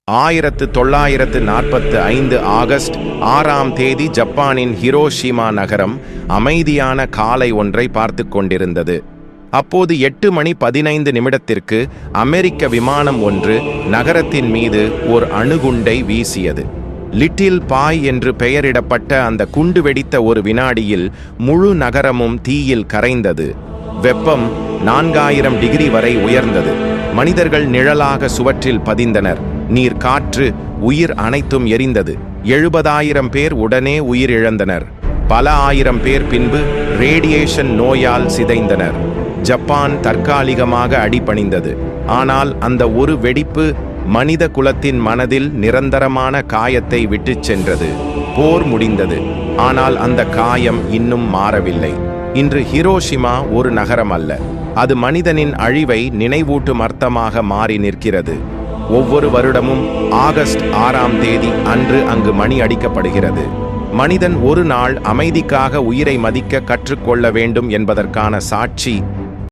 1945 August 6ஆம் தேதி ஜப்பானின் ஹிரோஷிமா நகரம் அமைதியான காலை ஒன்றை பார்த்து கொண்டிருந்தது. அப்போது 8:15 அமெரிக்க விமானம் ஒன்று நகரத்தின் மீது ஒரு அணுகுண்டை வீசியது. லிட்டில் பாய் என்று பெயரிடப்பட்ட அந்த குண்டு வெடித்த ஒரு வினாடியில் முழு நகரமும் தீயில் கரைந்தது. வெப்பம் 4000 டிகிரி வரை உயர்ந்தது. மனிதர்கள் நிழலாக சுவற்றில் பதிந்தனர். நீர், காற்று, உயிர் அனைத்தும் எரிந்தது. 70,000 பேர் உடனே உயிரிழந்தனர். பல ஆயிரம் பேர் பின்பு ரேடியேஷன் நோயால் சிதைந்தனர். ஜப்பான் தற்காலிகமாக அடிபணிந்தது. ஆனால் அந்த ஒரு வெடிப்பு மனித குலத்தின் மனதில் நிரந்தரமான காயத்தை விட்டுச் சென்றது. போர் முடிந்தது, ஆனால் அந்த காயம் இன்னும் மாறவில்லை. இன்று ஹிரோஷிமா ஒரு நகரம் அல்ல, அது மனிதனின் அழிவை நினைவூட்டும் அர்த்தமாக மாறி நிற்கிறது. ஒவ்வொரு வருடமும் ஆகஸ்ட் 6ஆம் தேதி அன்று அங்கு மணி அடிக்கப்படுகிறது. மனிதன் ஒரு நாள் அமைதிக்காக உயிரை மதிக்க கற்றுக்கொள்ள வேண்டும் என்பதற்கான சாட்சி